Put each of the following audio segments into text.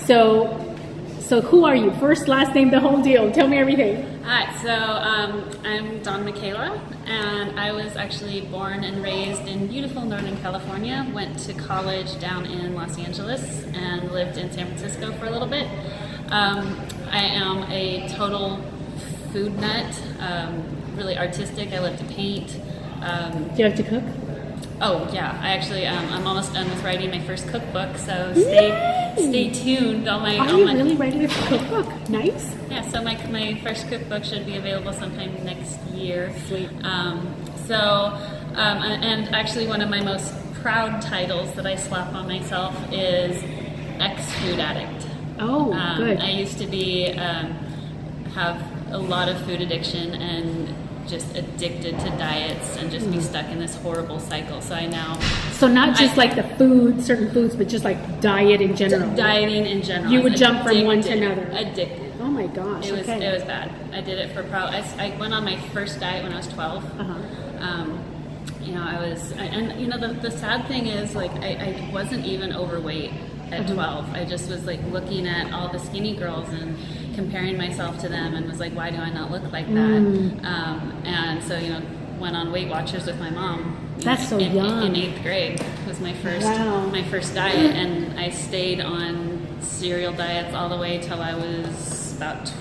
So who are you? First, last name, the whole deal. Tell me everything. Hi, so I'm Dawn Michaela, and I was actually born and raised in beautiful Northern California. Went to college down in Los Angeles and lived in San Francisco for a little bit. I am a total food nut, really artistic. I love to paint. Do you like to cook? Oh yeah, I actually I'm almost done with writing my first cookbook, so stay tuned. Are you really writing a cookbook? Nice. Yeah, so my first cookbook should be available sometime next year. Sweet. And actually one of my most proud titles that I slap on myself is ex-food addict. Oh, good. I used to be have a lot of food addiction and just addicted to diets and just be stuck in this horrible cycle. So I now... So not just like the food, certain foods, but just like diet in general. Dieting in general. You would jump from one to another. Addicted. Oh my gosh. It was bad. I did it for probably... I went on my first diet when I was 12. The sad thing is, like, I wasn't even overweight at 12. I just was like looking at all the skinny girls and comparing myself to them and was like, why do I not look like that? And so, went on Weight Watchers with my mom. That's so young. In 8th grade was my first diet, and I stayed on cereal diets all the way till I was about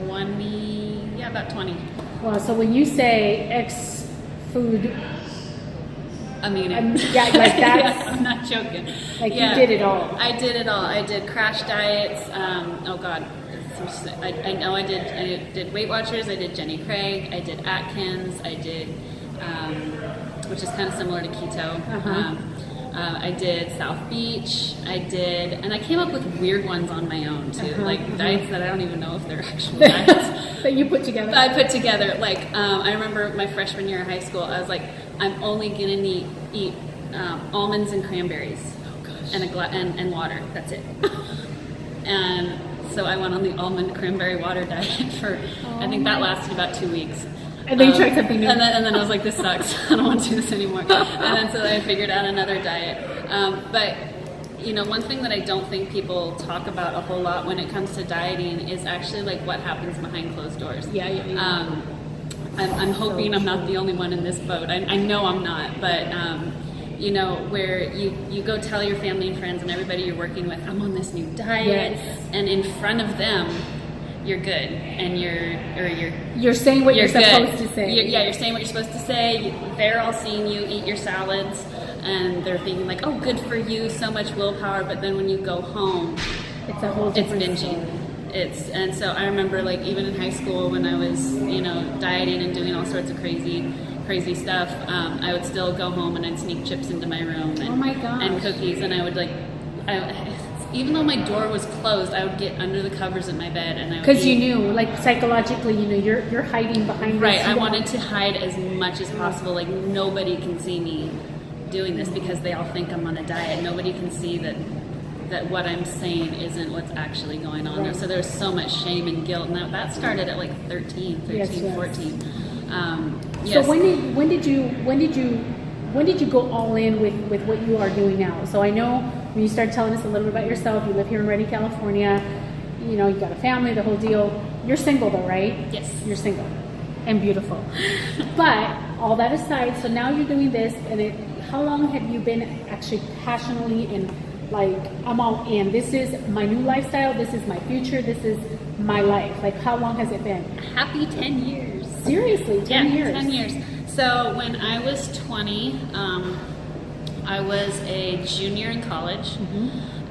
20. Yeah, about 20. Wow, so when you say ex-food... I mean, like that. I'm not joking. Like you did it all. I did it all. I did crash diets. Oh God, I know I did. I did Weight Watchers. I did Jenny Craig. I did Atkins. I did, which is kind of similar to keto. I did South Beach. And I came up with weird ones on my own too, like diets that I don't even know if they're actual diets. That you put together. I put together. Like I remember my freshman year of high school. I was like, I'm only gonna eat almonds and cranberries, and water. That's it. And so I went on the almond cranberry water diet for I think that lasted about 2 weeks. And then you tried something new. And then I was like, this sucks. I don't want to do this anymore. And then so I figured out another diet. But one thing that I don't think people talk about a whole lot when it comes to dieting is actually like what happens behind closed doors. Yeah. I'm hoping I'm not the only one in this boat. I know I'm not, but where you go tell your family and friends and everybody you're working with, I'm on this new diet, and in front of them, you're good, and you're saying what you're supposed to say. You're saying what you're supposed to say. They're all seeing you eat your salads, and they're thinking like, oh, good for you, so much willpower. But then when you go home, it's a whole different binging. And so I remember, like, even in high school when I was, dieting and doing all sorts of crazy stuff, I would still go home and I'd sneak chips into my room and cookies, and I would even though my door was closed, I would get under the covers in my bed, and because you knew, like, psychologically, you're hiding behind. Right, I wanted to hide as much as possible. Like, nobody can see me doing this because they all think I'm on a diet. Nobody can see that what I'm saying isn't what's actually going on. Right. So there's so much shame and guilt, and that started at like 13, 14. So when did you go all in with what you are doing now? So I know when you started telling us a little bit about yourself, you live here in Redding, California. You got a family, the whole deal. You're single though, right? Yes. You're single and beautiful. But all that aside, so now you're doing this, and how long have you been actually passionately and like, I'm all in? This is my new lifestyle. This is my future. This is my life. Like, how long has it been? Happy 10 years. Seriously, 10 years? 10 years. So when I was 20, I was a junior in college,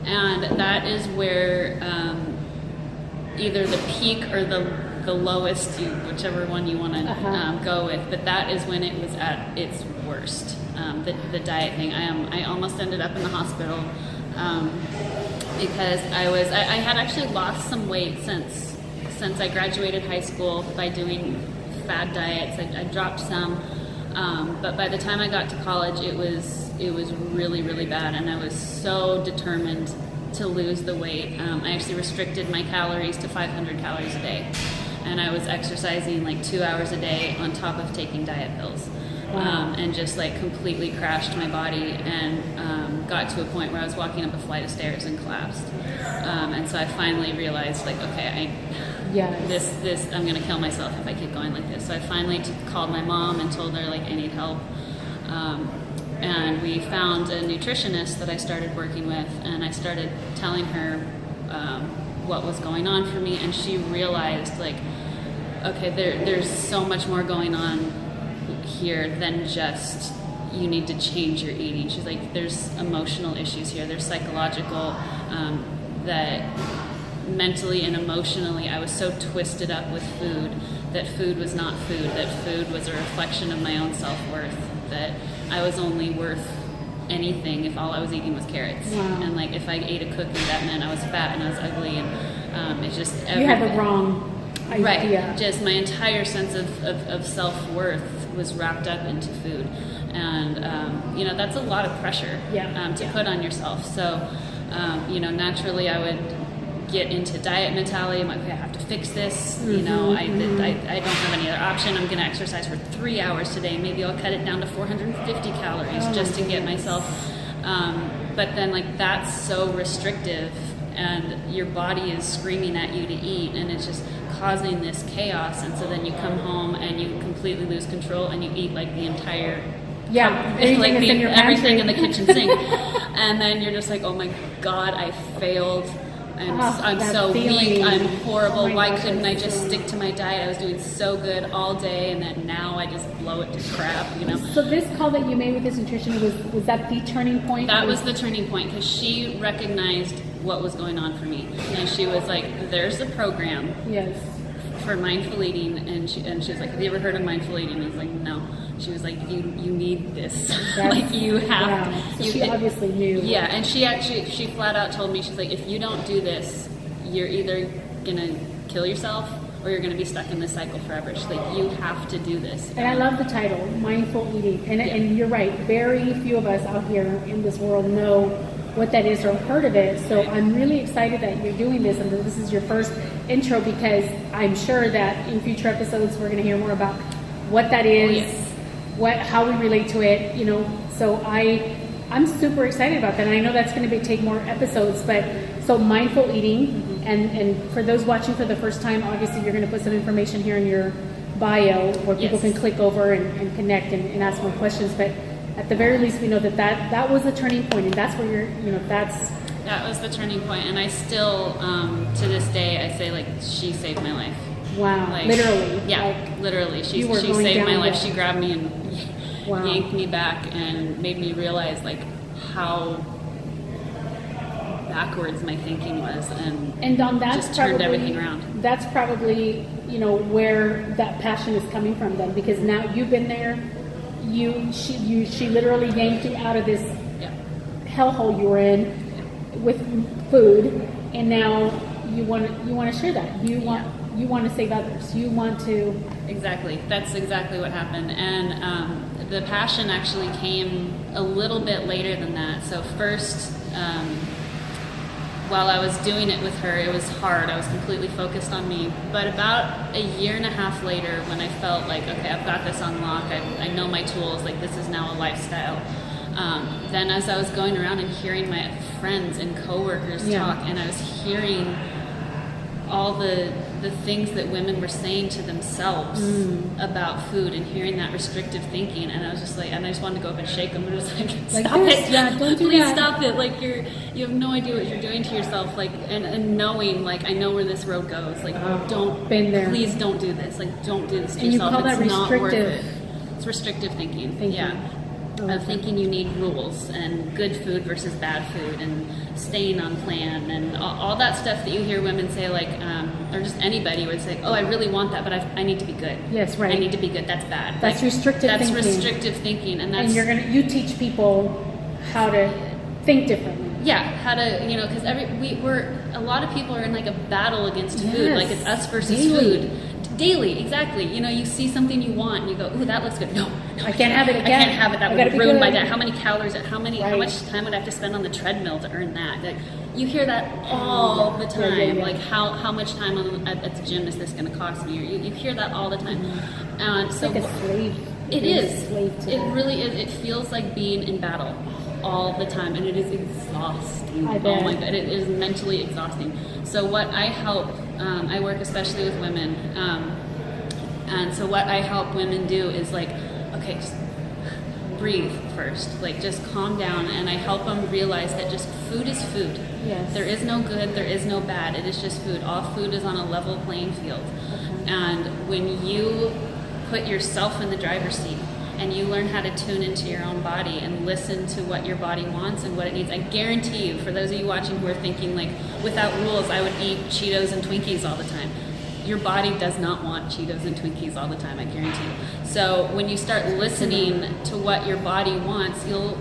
and that is where either the peak or the lowest, whichever one you want to go with, but that is when it was at its worst, the diet thing. I almost ended up in the hospital because I had actually lost some weight since I graduated high school by doing fad diets. I dropped some, but by the time I got to college, it was really, really bad, and I was so determined to lose the weight. I actually restricted my calories to 500 calories a day, and I was exercising like 2 hours a day on top of taking diet pills. And just like completely crashed my body, and got to a point where I was walking up a flight of stairs and collapsed. And so so I finally realized, like, okay, Yes. this I'm gonna kill myself if I keep going like this. So I finally called my mom and told her, like, I need help. And we found a nutritionist that I started working with, and I started telling her what was going on for me, and she realized, like, okay, there's so much more going on here than just you need to change your eating. She's like, there's emotional issues here, there's psychological, that mentally and emotionally I was so twisted up with food, that food was not food, that food was a reflection of my own self-worth, that I was only worth anything if all I was eating was carrots. Wow. And like if I ate a cookie, that meant I was fat and I was ugly, and it's just everything. You had the wrong idea. Right. Just my entire sense of self-worth was wrapped up into food. And, that's a lot of pressure to put on yourself. So, naturally I would get into diet mentality. I'm like, okay, I have to fix this. I don't have any other option. I'm going to exercise for 3 hours today. Maybe I'll cut it down to 450 calories just to get myself. But then, like, that's so restrictive, and your body is screaming at you to eat, and it's just causing this chaos. And so then you come home and you completely lose control, and you eat like the entire everything in the kitchen sink. And then you're just like, oh my God, I failed. I'm so weak. I'm horrible. Why couldn't I just stick to my diet? I was doing so good all day, and then now I just blow it to crap, So this call that you made with this nutritionist, was that the turning point? That was the turning point, because she recognized what was going on for me. And she was like, there's a program for mindful eating. And she was like, have you ever heard of mindful eating? And I was like, no. She was like, you need this. Like, you have to. So she obviously knew. Yeah, and she flat out told me, she's like, if you don't do this, you're either going to kill yourself or you're going to be stuck in this cycle forever. She's like, you have to do this. And I love the title, Mindful Eating. And you're right, very few of us out here in this world know what that is or heard of it. So I'm really excited that you're doing this, and that this is your first intro, because I'm sure that in future episodes we're going to hear more about what that is, how we relate to it, So I'm super excited about that, and I know that's going to take more episodes. But so mindful eating, and for those watching for the first time, obviously you're going to put some information here in your bio where people can click over and connect and ask more questions. But at the very least, we know that was the turning point, and that's where that was the turning point. And I still, to this day, I say, like, she saved my life. Wow, like, literally. Yeah, literally. She saved my life. She grabbed me and yanked me back and made me realize, like, how backwards my thinking was, and on that just turned everything around. That's probably, where that passion is coming from then, because now you've been there. She literally yanked you out of this hellhole you were in with food, and now you want to share that. You want to save others. You want to... Exactly. That's exactly what happened. And the passion actually came a little bit later than that. So first, while I was doing it with her, it was hard. I was completely focused on me. But about a year and a half later, when I felt like, okay, I've got this on lock, I know my tools, like, this is now a lifestyle. Then as I was going around and hearing my friends and coworkers talk, and I was hearing all the things that women were saying to themselves about food, and hearing that restrictive thinking, and I was just like, and I just wanted to go up and shake them, and I was like, stop it, don't do please that. Stop it, like, you have no idea what you're doing to yourself, like, and knowing, like, I know where this road goes, like, please don't do this, like, don't do this to yourself. You call that it's not worth restrictive. it. It's restrictive thinking. Yeah. Of thinking you need rules, and good food versus bad food, and staying on plan, and all that stuff that you hear women say, like, or just anybody would say, oh, I really want that, but I need to be good. Yes, right. I need to be good. That's bad. That's restrictive thinking. That's restrictive thinking, and that's... And you teach people how to think differently. Yeah, how to, because a lot of people are in, like, a battle against food, like, it's us versus food. Daily, exactly. You see something you want, and you go, ooh, that looks good. No, I can't have it again. I can't have it. That would ruin my diet. How many calories, how much time would I have to spend on the treadmill to earn that? Like, you hear that all the time. Like, how much time at the gym is this going to cost me? Or you hear that all the time. It's like a slave. It is. It really is. It feels like being in battle. all the time, and it is exhausting. I bet. Oh my God, it is mentally exhausting. So what I help, I work especially with women, and so what I help women do is like, okay, just breathe first, like just calm down, and I help them realize that just food is food. Yes. There is no good, there is no bad, it is just food. All food is on a level playing field. Okay. And when you put yourself in the driver's seat and you learn how to tune into your own body and listen to what your body wants and what it needs, I guarantee you, for those of you watching who are thinking like, without rules, I would eat Cheetos and Twinkies all the time. Your body does not want Cheetos and Twinkies all the time, I guarantee you. So when you start listening to what your body wants, you'll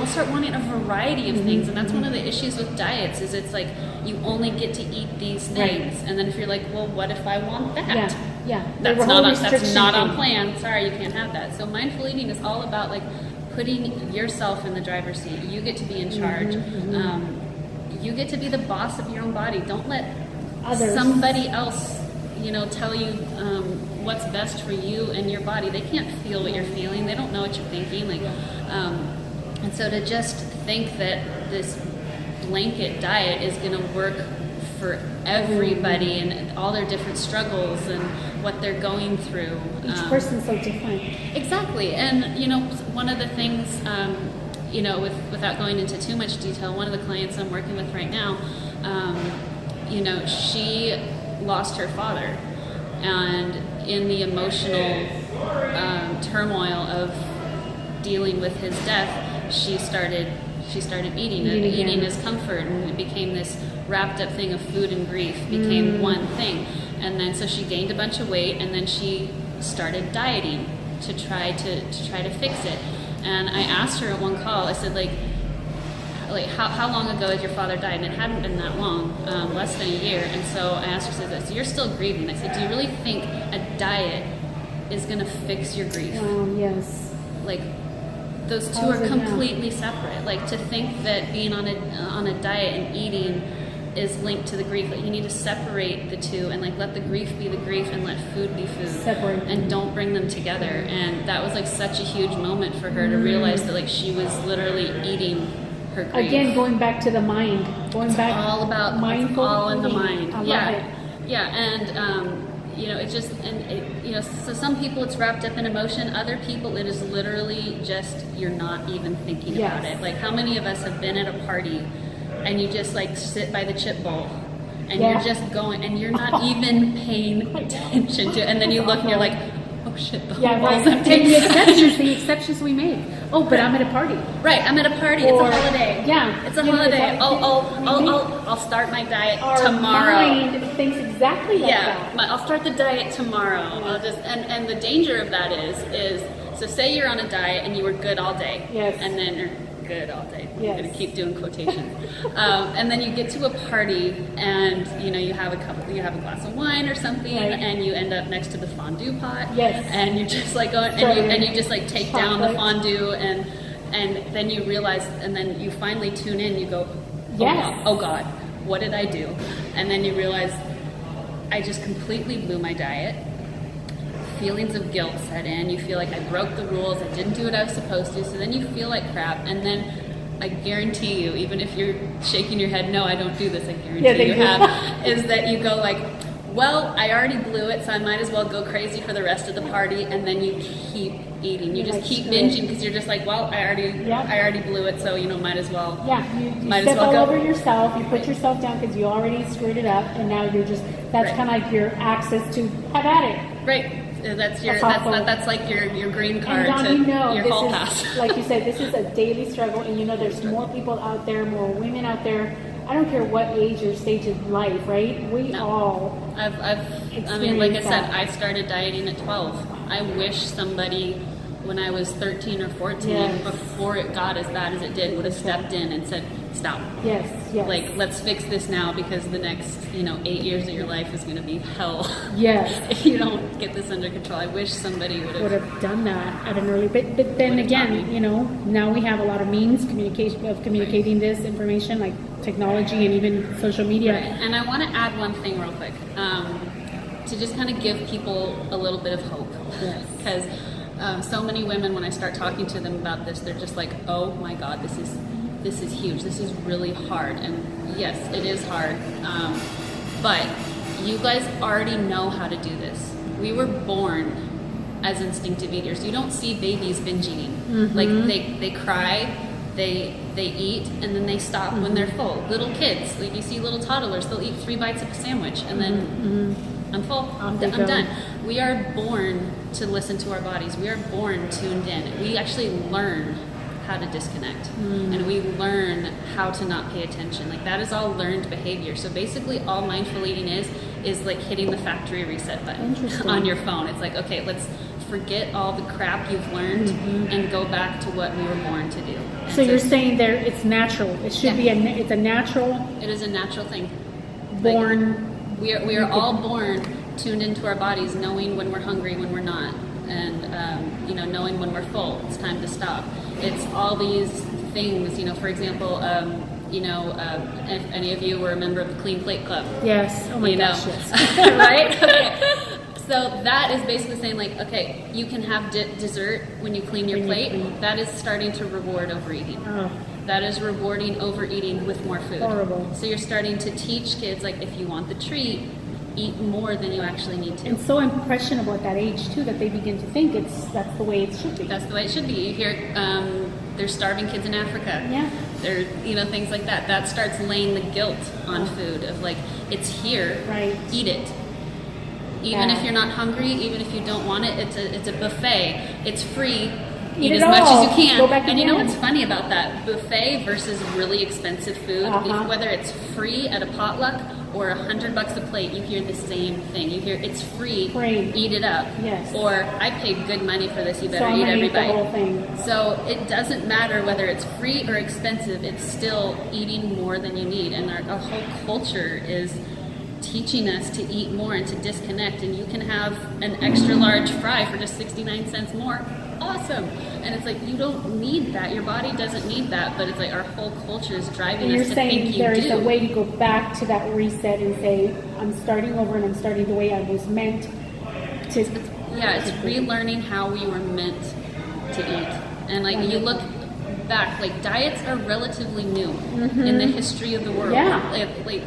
start wanting a variety of things. And that's one of the issues with diets, is it's like you only get to eat these things. Right. And then if you're like, well, what if I want that? Yeah. That's not on plan. Sorry, you can't have that. So mindful eating is all about like putting yourself in the driver's seat. You get to be in charge. You get to be the boss of your own body. Don't let Others. somebody else, tell you what's best for you and your body. They can't feel what you're feeling. They don't know what you're thinking. And so to just think that this blanket diet is going to work for everybody and all their different struggles and what they're going through. Each person's so different. Exactly. And, one of the things, without going into too much detail, one of the clients I'm working with right now, she lost her father. And in the emotional turmoil of dealing with his death, she started eating. Eating as comfort, and it became this wrapped up thing of food and grief became one thing. And then so she gained a bunch of weight, and then she started dieting to try to fix it. And I asked her at one call, I said, like how long ago had your father died? And it hadn't been that long, less than a year. And so I asked her, I said, so you're still grieving. I said, do you really think a diet is going to fix your grief? Yes. Like, those two are completely separate. Like, to think that being on a diet and eating is linked to the grief, like you need to separate the two and like let the grief be the grief and let food be food. Separate. And don't bring them together. And that was like such a huge moment for her to realize that like she was literally eating her grief. Again, going back to the mind. All about mindful all in the eating. mind. I love it. Yeah, and so some people it's wrapped up in emotion. Other people it is literally just you're not even thinking about it. Like how many of us have been at a party and you just like sit by the chip bowl and you're just going and you're not even paying attention to it, and then you look and you're like, oh shit, the whole bowl's empty. And the exceptions we make. Oh, but I'm at a party. Right, I'm at a party. It's a holiday. Yeah, it's a holiday. I'll start my diet tomorrow. Our mind thinks exactly like that. I'll start the diet tomorrow. I'll just and the danger of that is so say you're on a diet and you were good all day. Yes. And then you're good all day. Yes. I'm gonna keep doing quotations. And then you get to a party and you have a glass of wine or something, and you end up next to the fondue pot. Yes. And you're just like going and you just like take down the fondue and then you realize, and then you finally tune in, you go, oh God, what did I do? And then you realize, I just completely blew my diet. Feelings of guilt set in. You feel like I broke the rules, I didn't do what I was supposed to, so then you feel like crap, and then I guarantee you, even if you're shaking your head, no, I don't do this, I guarantee you have, is that you go like, well, I already blew it, so I might as well go crazy for the rest of the party, and then you keep eating. You just keep binging because you're just like, well, I already blew it, so might as well. Yeah, you step all over yourself. You put yourself down because you already screwed it up, and now you're just that's kind of like your access to have at it. Right. That's like your green card and to your hall pass. Like you said, this is a daily struggle, and there's more people out there, more women out there. I don't care what age or stage of life, right? We all. Like I said, I started dieting at 12. I wish somebody, when I was 13 or 14, before it got as bad as it did, would have stepped in and said, stop. Yes. Like, let's fix this now because the next, 8 years of your life is going to be hell. Yes. If you don't get this under control. I wish somebody would have done that at an early. But then again, now we have a lot of means communicating this information, like technology and even social media. Right. And I want to add one thing real quick to just kind of give people a little bit of hope. Yes. Because So many women, when I start talking to them about this, they're just like, oh my God, this is huge. This is really hard. And yes, it is hard. But you guys already know how to do this. We were born as instinctive eaters. You don't see babies binge eating. Mm-hmm. Like they cry, they eat, and then they stop when they're full. Little kids, like you see little toddlers, they'll eat 3 bites of a sandwich and then I'm full, I'm done. We are born to listen to our bodies. We are born tuned in. We actually learn how to disconnect, and we learn how to not pay attention. Like that is all learned behavior. So basically all mindful eating is like hitting the factory reset button on your phone. It's like, okay, let's forget all the crap you've learned and go back to what we were born to do. And so you're saying there it's natural. It should be it's a natural. It is a natural thing. Born. Like, we are all born tuned into our bodies, knowing when we're hungry, when we're not, and knowing when we're full. It's time to stop. It's all these things. For example, if any of you were a member of the Clean Plate Club. Yes. Oh my gosh. Yes. Right? Okay. So that is basically saying like, okay, you can have dessert when you clean your plate. That is starting to reward overeating. Oh. That is rewarding overeating with more food. Horrible. So you're starting to teach kids like, if you want the treat, eat more than you actually need to. And so impressionable at that age too that they begin to think that's the way it should be. That's the way it should be. You hear there's starving kids in Africa. Yeah. There, things like that. That starts laying the guilt on food of like, it's here, right? Eat it. Even if you're not hungry, even if you don't want it, it's a buffet. It's free. Eat as much as you can. Go back and you again. know what's funny about that? Buffet versus really expensive food, whether it's free at a potluck or $100 a plate, you hear the same thing. You hear it's free. Eat it up. Yes. Or I paid good money for this. You better so eat every bite. The whole thing. So it doesn't matter whether it's free or expensive. It's still eating more than you need, and our whole culture is teaching us to eat more and to disconnect. And you can have an extra large fry for just 69 cents more. Awesome. And it's like, you don't need that. Your body doesn't need that, but it's like our whole culture is driving us to think you do. You're saying there is a way to go back to that reset and say, I'm starting over and I'm starting the way I was meant to. Yeah, it's relearning how we were meant to eat. And like you look back, like diets are relatively new in the history of the world. Yeah. Like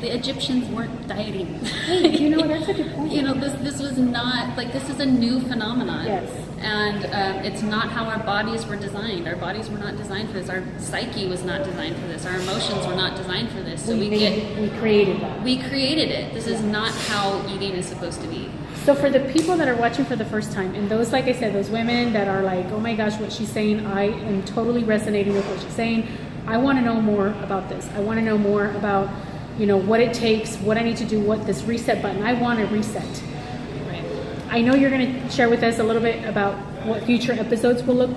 the Egyptians weren't dieting. Hey, that's a good point. This was not, like, this is a new phenomenon. Yes. And it's not how our bodies were designed. Our bodies were not designed for this. Our psyche was not designed for this. Our emotions were not designed for this. So we created that. We created it. This is not how eating is supposed to be. So for the people that are watching for the first time, and those, like I said, those women that are like, oh my gosh, what she's saying, I am totally resonating with what she's saying. I want to know more about this. I want to know more about what it takes, what I need to do, what this reset button. I want to reset. Right. I know you're going to share with us a little bit about what future episodes will look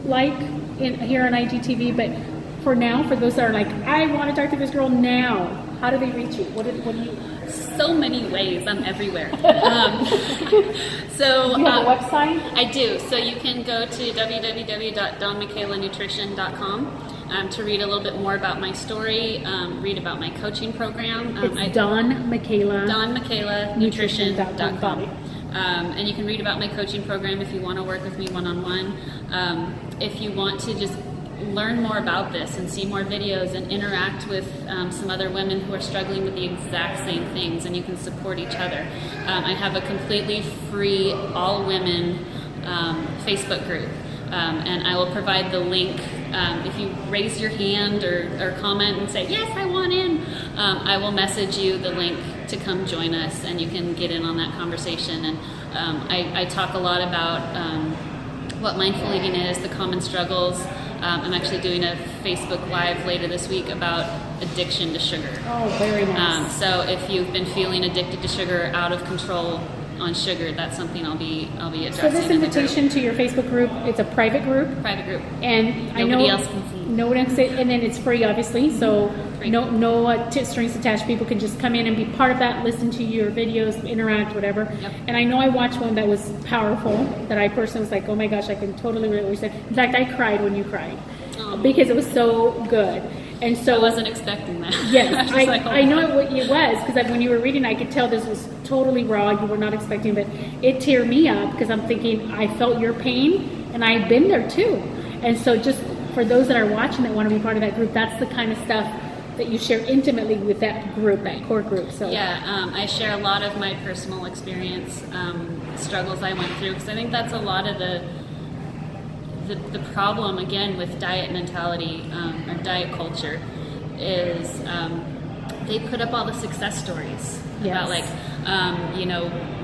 like here on IGTV, but for now, for those that are like, I want to talk to this girl now, how do they reach you? What do you? So many ways. I'm everywhere. So do you have a website? I do. So you can go to www.donmichaelanutrition.com. To read a little bit more about my story, read about my coaching program. It's Dawn Michaela. DawnMichaelaNutrition.com. And you can read about my coaching program if you want to work with me one-on-one. If you want to just learn more about this and see more videos and interact with some other women who are struggling with the exact same things, and you can support each other. I have a completely free all-women Facebook group. And I will provide the link. If you raise your hand or comment and say, yes, I want in, I will message you the link to come join us, and you can get in on that conversation. And I talk a lot about what mindful eating is, the common struggles. I'm actually doing a Facebook Live later this week about addiction to sugar. Oh, very nice. So if you've been feeling addicted to sugar, out of control on sugar, that's something I'll be addressing. So this invitation to your Facebook group, it's a private group, and nobody else can see. No one else, and then it's free, obviously. So free. no strings attached. People can just come in and be part of that, listen to your videos, interact, whatever. Yep. And I know I watched one that was powerful, that I personally was like, oh my gosh, I can totally relate what you said. In fact, I cried when you cried because it was so good. And so I wasn't expecting that. Yes, I was like, oh, I know it was, because when you were reading, I could tell this was totally raw. You were not expecting, but it teared me up because I'm thinking, I felt your pain, and I've been there too. And so just for those that are watching that want to be part of that group, that's the kind of stuff that you share intimately with that group, that core group. So yeah, I share a lot of my personal experience, struggles I went through, because I think that's a lot of the problem, again, with diet mentality or diet culture is they put up all the success stories about, like,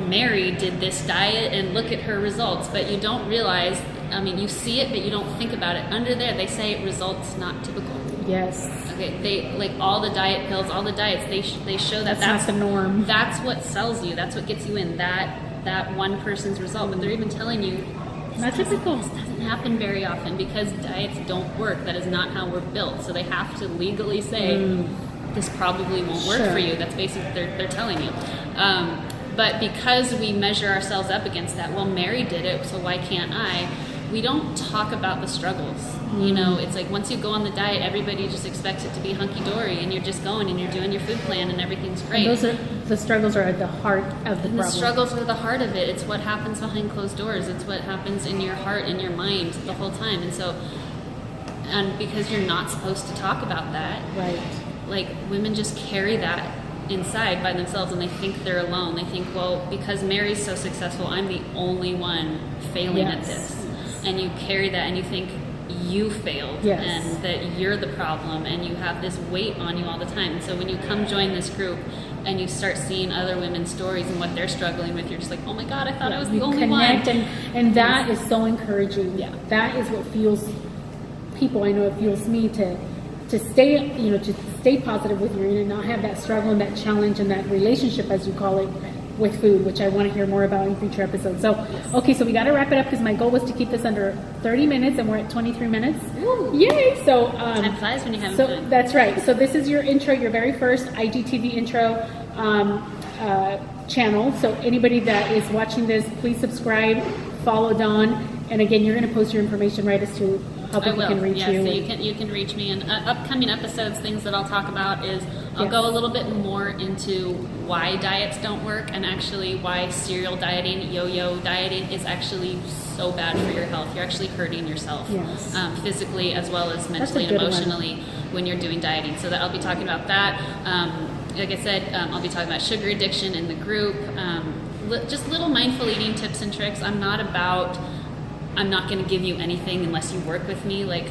Mary did this diet and look at her results, but you don't realize, you see it, but you don't think about it. Under there, they say results not typical. Yes. Okay, they, like, all the diet pills, all the diets, they show that that's not the norm. That's what sells you. That's what gets you in that one person's result. But they're even telling you, not typical. This doesn't happen very often because diets don't work. That is not how we're built. So they have to legally say, this probably won't work for you. That's basically what they're telling you. But because we measure ourselves up against that, well, Mary did it, so why can't I? We don't talk about the struggles. It's like once you go on the diet, everybody just expects it to be hunky-dory, and you're just going and you're doing your food plan and everything's great. And the struggles are at the heart of the problem. The struggles are the heart of it. It's what happens behind closed doors. It's what happens in your heart and your mind the whole time. And because you're not supposed to talk about that, right? Like, women just carry that inside by themselves, and they think they're alone. They think, well, because Mary's so successful, I'm the only one failing at this. And you carry that and you think you failed and that you're the problem, and you have this weight on you all the time. And so when you come join this group and you start seeing other women's stories and what they're struggling with, you're just like, oh my God, I thought I was the only one. And that is so encouraging. Yeah. That is what fuels people. I know it fuels me to stay, to stay positive with you and not have that struggle and that challenge and that relationship, as you call it, with food, which I want to hear more about in future episodes. So, okay, so we got to wrap it up because my goal was to keep this under 30 minutes, and we're at 23 minutes. Ooh. Yay! So, time flies when you have fun. That's right. So this is your intro, your very first IGTV intro channel. So anybody that is watching this, please subscribe, follow Dawn, and again, you're going to post your information right as to how people can reach you. So you can reach me in upcoming episodes. Things that I'll talk about is I'll go a little bit more into why diets don't work, and actually why serial dieting, yo-yo dieting is actually so bad for your health. You're actually hurting yourself physically as well as mentally and emotionally when you're doing dieting. So that I'll be talking about that. Like I said, I'll be talking about sugar addiction in the group. Just little mindful eating tips and tricks. I'm not going to give you anything unless you work with me. Like,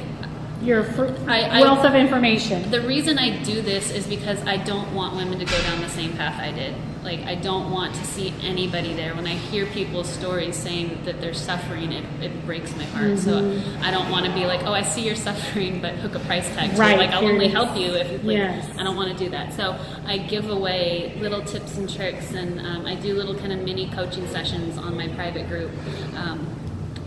your wealth of information. The reason I do this is because I don't want women to go down the same path I did. Like, I don't want to see anybody there. When I hear people's stories saying that they're suffering, it breaks my heart. So I don't want to be like, oh, I see you're suffering, but hook a price tag to it. Like, I'll only help you if, I don't want to do that. So I give away little tips and tricks, and I do little kind of mini coaching sessions on my private group.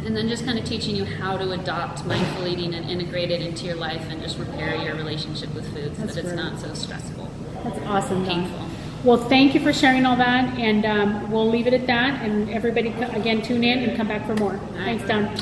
And then just kind of teaching you how to adopt mindful eating and integrate it into your life and just repair your relationship with food so that it's not so stressful. That's awesome. Painful. Dawn. Well, thank you for sharing all that, and we'll leave it at that. And everybody, again, tune in and come back for more. Thanks, Dawn.